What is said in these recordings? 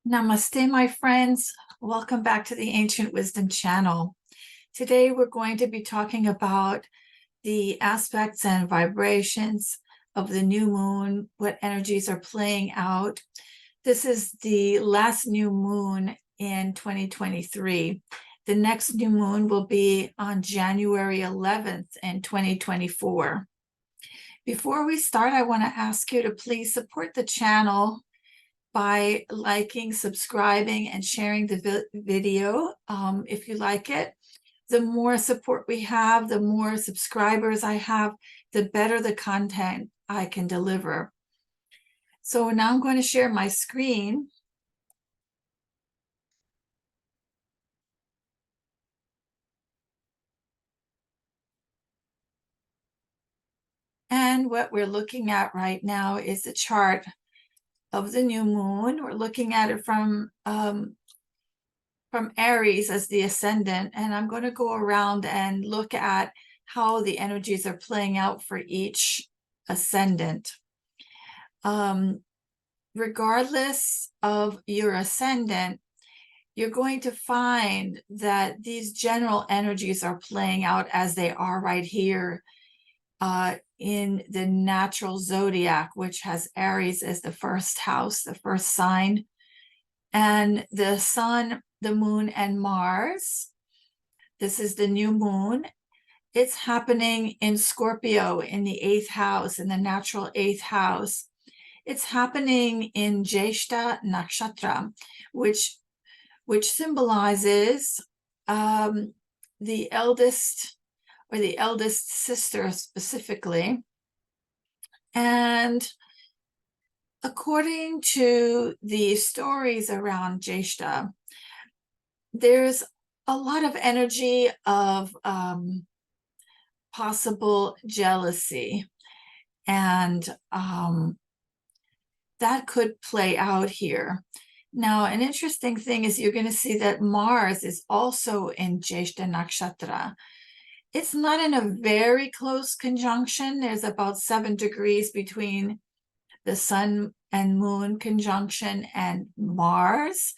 Namaste, my friends. Welcome back to the Ancient Wisdom channel. Today, we're going to be talking about the aspects and vibrations of the new moon, what energies are playing out. This is the last new moon in 2023. The next new moon will be on January 11th in 2024. Before we start, I want to ask you to please support the channel by liking, subscribing, and sharing the video if you like it. The more support we have, the more subscribers I have, the better the content I can deliver. So now I'm going to share my screen. And what we're looking at right now is the chart of the new moon. We're looking at it from Aries as the ascendant, and I'm going to go around and look at how the energies are playing out for each ascendant. Regardless of your ascendant, you're going to find that these general energies are playing out as they are right here in the natural zodiac, which has Aries as the first house, the first sign, and the sun, the moon, and Mars. This is the new moon. It's happening in Scorpio in the 8th house, in the natural 8th house. It's happening in Jyeshta Nakshatra, which symbolizes the eldest or the eldest sister specifically. And according to the stories around Jyeshta, there's a lot of energy of possible jealousy, and that could play out here. Now, an interesting thing is you're going to see that Mars is also in Jyeshta Nakshatra. It's not in a very close conjunction. There's about 7 degrees between the sun and moon conjunction and Mars.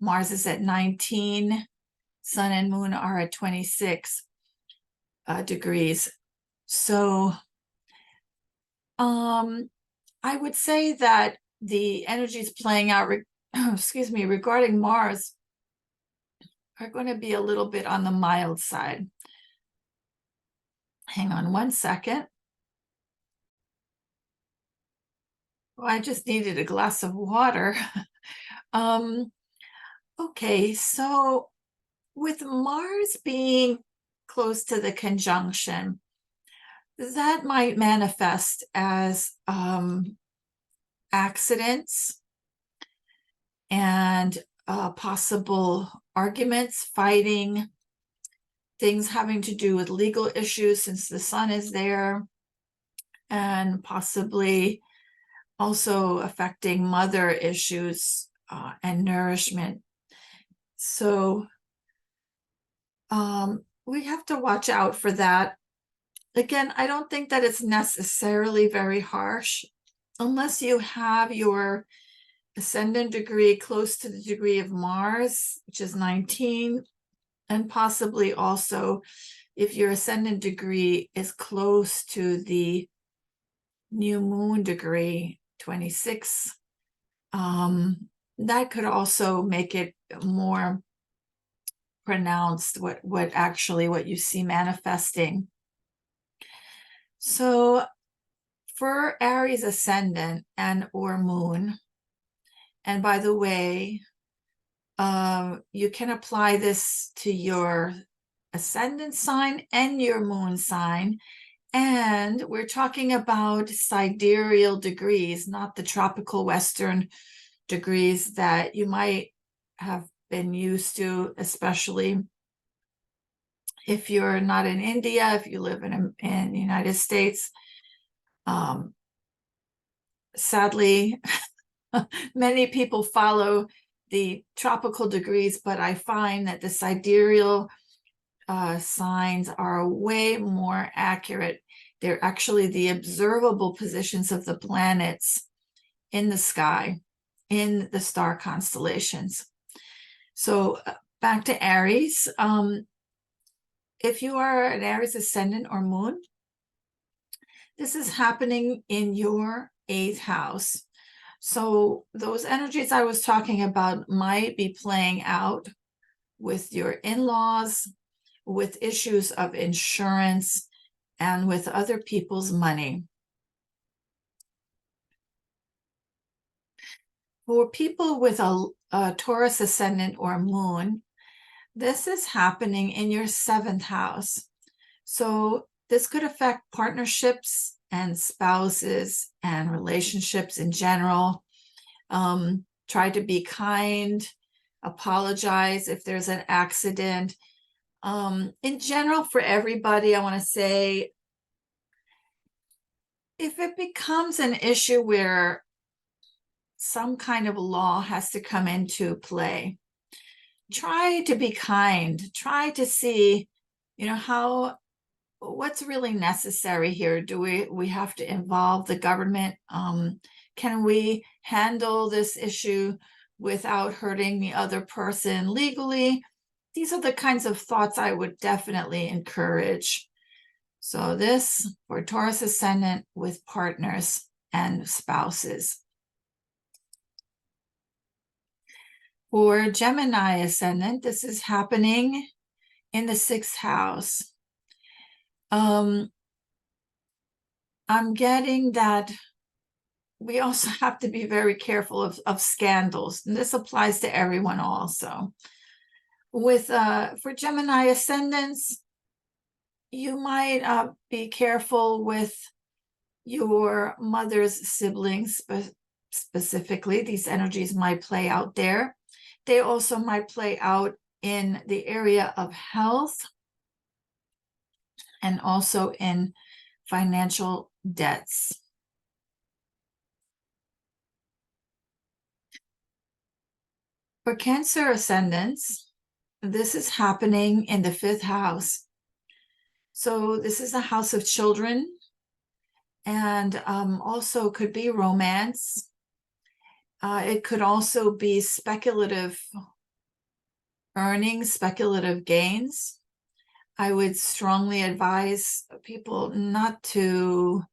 Mars is at 19. Sun and moon are at 26 degrees. So I would say that the energies playing out, regarding Mars are going to be a little bit on the mild side. Hang on one second. Well, I just needed a glass of water. Okay, so with Mars being close to the conjunction, that might manifest as accidents and possible arguments, fighting, things having to do with legal issues since the sun is there, and possibly also affecting mother issues and nourishment. So we have to watch out for that. Again, I don't think that it's necessarily very harsh unless you have your ascendant degree close to the degree of Mars, which is 19, and possibly also if your ascendant degree is close to the new moon degree, 26, that could also make it more pronounced what you see manifesting. So for Aries ascendant and or moon, and by the way, you can apply this to your ascendant sign and your moon sign. And we're talking about sidereal degrees, not the tropical Western degrees that you might have been used to, especially if you're not in India, if you live in the United States. Sadly, many people follow the tropical degrees, but I find that the sidereal signs are way more accurate. They're actually the observable positions of the planets in the sky. in the star constellations. So back to Aries. If you are an Aries ascendant or moon, this is happening in your 8th house. So those energies I was talking about might be playing out with your in-laws, with issues of insurance, and with other people's money. For people with a Taurus ascendant or moon, this is happening in your 7th house. So this could affect partnerships and spouses and relationships in general. Try to be kind, apologize if there's an accident. In general, for everybody, I want to say, if it becomes an issue where some kind of law has to come into play, try to be kind. Try to see, what's really necessary here. Do we have to involve the government? Can we handle this issue without hurting the other person legally? These are the kinds of thoughts I would definitely encourage. So this for Taurus ascendant with partners and spouses. For Gemini ascendant, this is happening in the 6th house. I'm getting that we also have to be very careful of scandals, and this applies to everyone also. With for Gemini ascendants, you might be careful with your mother's siblings, specifically. These energies might play out there. They also might play out in the area of health and also in financial debts. For Cancer ascendants, this is happening in the 5th house. So this is a house of children, and also could be romance. It could also be speculative earnings, speculative gains. I would strongly advise people not to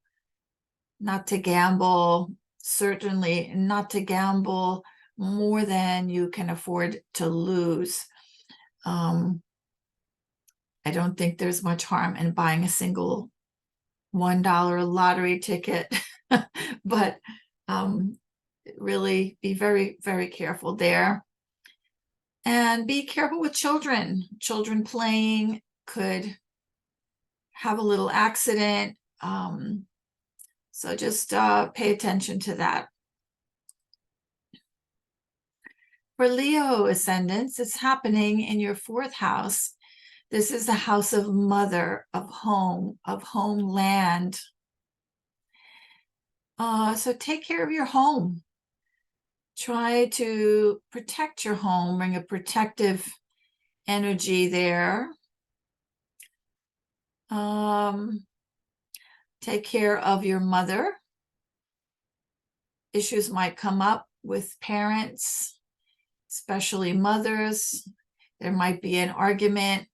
gamble, certainly not to gamble more than you can afford to lose. I don't think there's much harm in buying a single $1 lottery ticket, but really be very, very careful there. And be careful with children. Children playing could have a little accident. So just pay attention to that. For Leo ascendants, it's happening in your 4th house. This is the house of mother, of home, of homeland. So take care of your home. Try to protect your home, bring a protective energy there. Take care of your mother. Issues might come up with parents, especially mothers. There might be an argument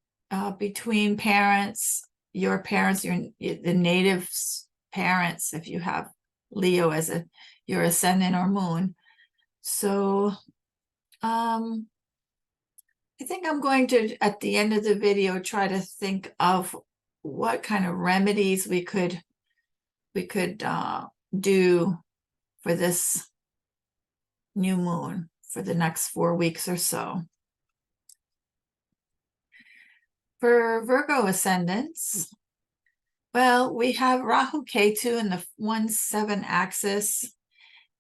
between parents, your parents, the native parents, if you have Leo as your ascendant or moon. So I think I'm going to, at the end of the video, try to think of what kind of remedies we could do for this new moon for the next 4 weeks or so. For Virgo ascendants, well, we have Rahu Ketu in the 1-7 axis,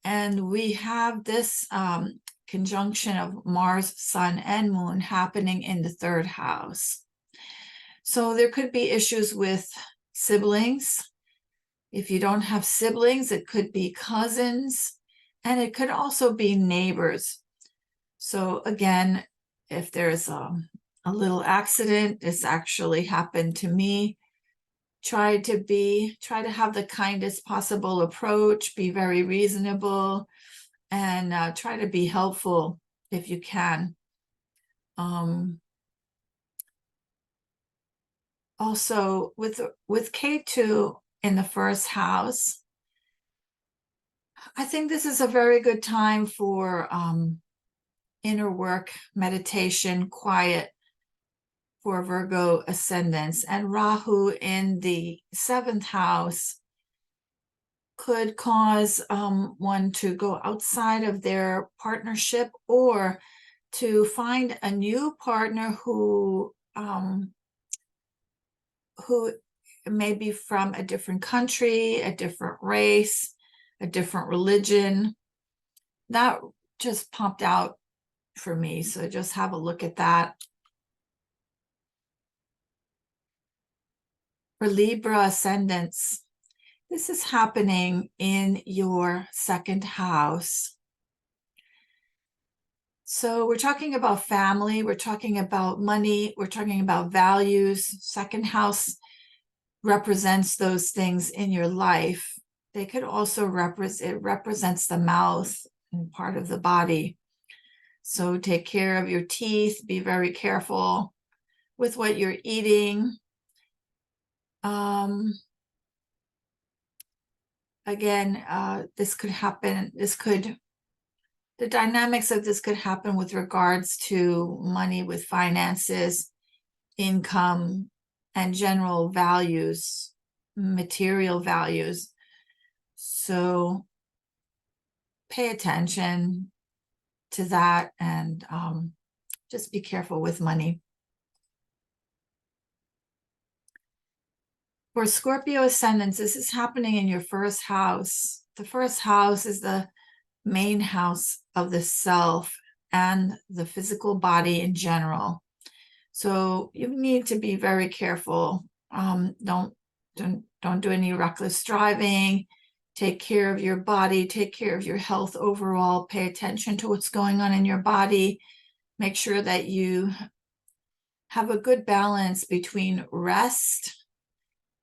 and we have this conjunction of Mars, Sun, and Moon happening in the 3rd house. So there could be issues with siblings. If you don't have siblings, it could be cousins, and it could also be neighbors. So again, if there's a little accident, this actually happened to me, try to have the kindest possible approach, be very reasonable, and try to be helpful if you can. Also, with K2 in the first house, I think this is a very good time for inner work, meditation, quiet for Virgo ascendants. And Rahu in the 7th house could cause one to go outside of their partnership or to find a new partner who may be from a different country, a different race, a different religion. That just popped out for me, so just have a look at that. For Libra ascendants, this is happening in your 2nd house. So we're talking about family, we're talking about money, we're talking about values. 2nd house represents those things in your life. They could also represents the mouth and part of the body. So take care of your teeth, be very careful with what you're eating. Again, this could happen, the dynamics of this could happen with regards to money, with finances, income, and general values, material values. So pay attention to that and just be careful with money. For Scorpio ascendants, this is happening in your 1st house. The 1st house is the main house of the self and the physical body in general. So you need to be very careful. Don't do any reckless driving. Take care of your body. Take care of your health overall. Pay attention to what's going on in your body. Make sure that you have a good balance between rest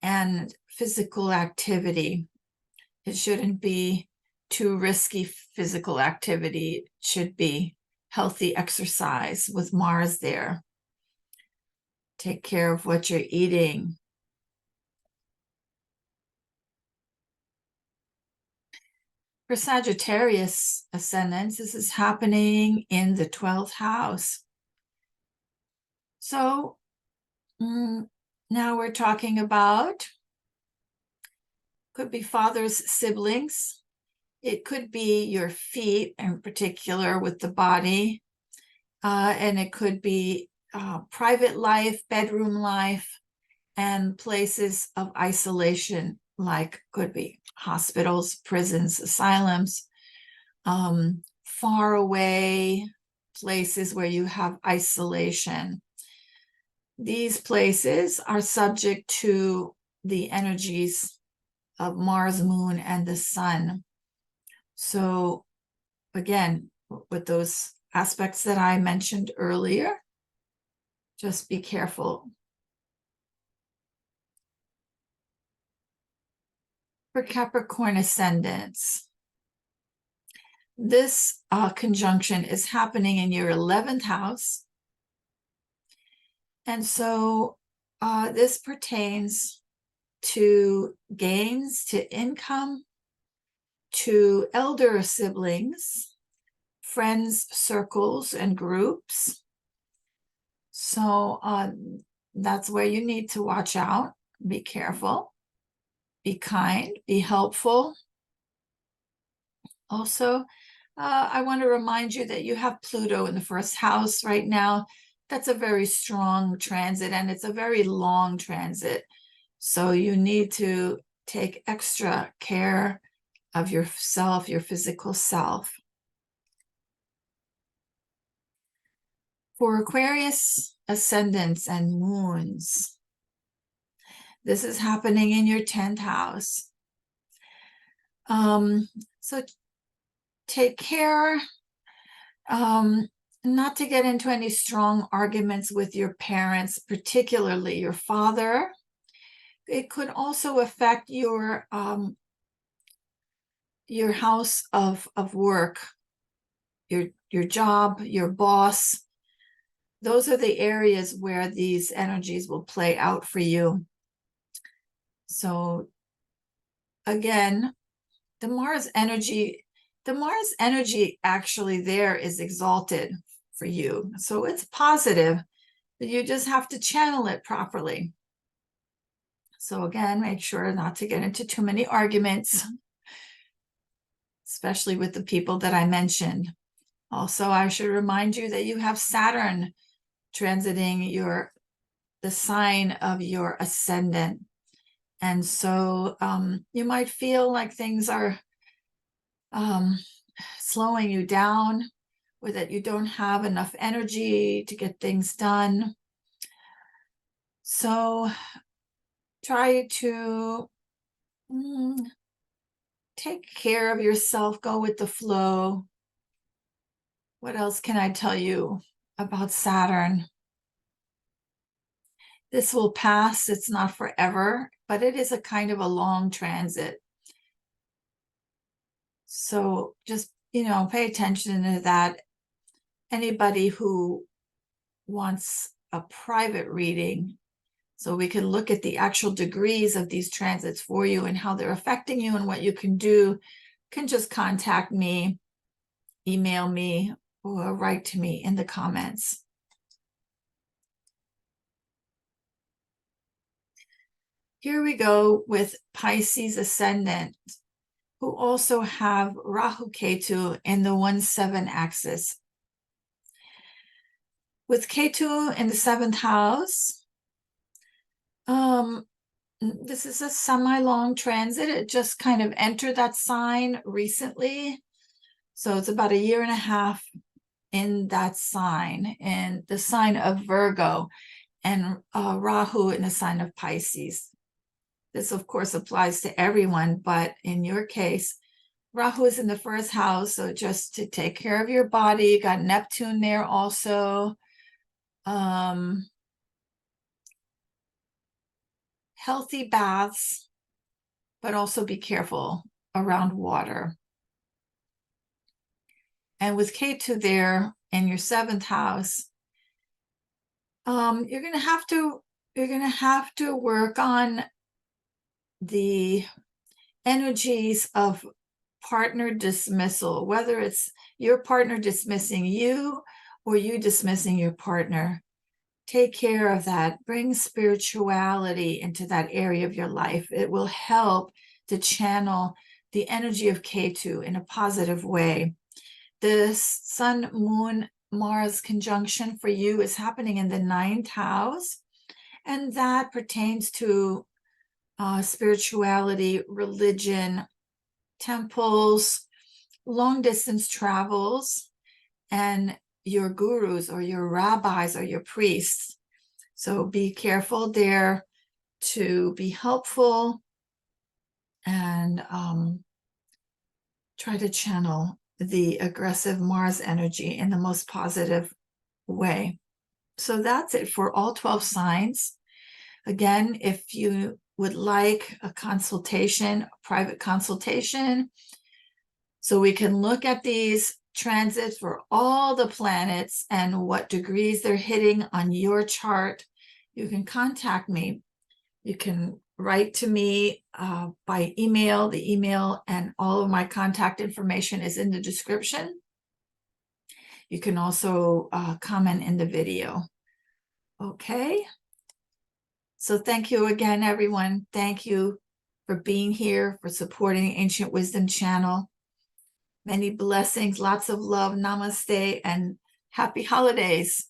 and physical activity. It shouldn't be too risky physical activity. It should be healthy exercise with Mars there. Take care of what you're eating. For Sagittarius ascendants, this is happening in the 12th house. So now we're talking about, could be father's siblings. It could be your feet in particular with the body. And it could be private life, bedroom life, and places of isolation, like could be hospitals, prisons, asylums, far away places where you have isolation. These places are subject to the energies of Mars, Moon, and the Sun. So again, with those aspects that I mentioned earlier, just be careful. For Capricorn ascendants, this conjunction is happening in your 11th house. And so this pertains to gains, to income, to elder siblings, friends, circles, and groups. So that's where you need to watch out. Be careful. Be kind. Be helpful. Also, I want to remind you that you have Pluto in the 1st house right now. That's a very strong transit, and it's a very long transit. So you need to take extra care of yourself, your physical self. For Aquarius ascendants and moons, this is happening in your 10th house. So take care not to get into any strong arguments with your parents, particularly your father. It could also affect your your house of work, your job, your boss. Those are the areas where these energies will play out for you. So again, the Mars energy actually there is exalted for you. So it's positive, but you just have to channel it properly. So again, make sure not to get into too many arguments, especially with the people that I mentioned. Also, I should remind you that you have Saturn transiting the sign of your ascendant. And so you might feel like things are slowing you down, or that you don't have enough energy to get things done. So try to take care of yourself, go with the flow. What else can I tell you about Saturn? This will pass. It's not forever, but it is a kind of a long transit. So just, pay attention to that. Anybody who wants a private reading, so we can look at the actual degrees of these transits for you and how they're affecting you and what you can do, can just contact me, email me, or write to me in the comments. Here we go with Pisces ascendant, who also have Rahu Ketu in the 1-7 axis. With Ketu in the 7th house, this is a semi-long transit. It just kind of entered that sign recently. So it's about 1.5 years in that sign, in the sign of Virgo, and Rahu in the sign of Pisces. This, of course, applies to everyone, but in your case, Rahu is in the 1st house, so just to take care of your body. You got Neptune there also. Healthy baths, but also be careful around water. And with Ketu there in your 7th house, you're gonna have to work on the energies of partner dismissal, whether it's your partner dismissing you or you dismissing your partner. Take care of that. Bring spirituality into that area of your life. It will help to channel the energy of Ketu in a positive way. The Sun, Moon, Mars conjunction for you is happening in the 9th house, and that pertains to spirituality, religion, temples, long distance travels, and your gurus or your rabbis or your priests. So be careful there to be helpful and try to channel the aggressive Mars energy in the most positive way. So that's it for all 12 signs. Again, if you would like a consultation, a private consultation, so we can look at these transits for all the planets and what degrees they're hitting on your chart, you can contact me. You can write to me by email. The email and all of my contact information is in the description. You can also comment in the video. Okay. So thank you again, everyone. Thank you for being here, for supporting Ancient Wisdom Channel. Many blessings, lots of love, namaste, and happy holidays.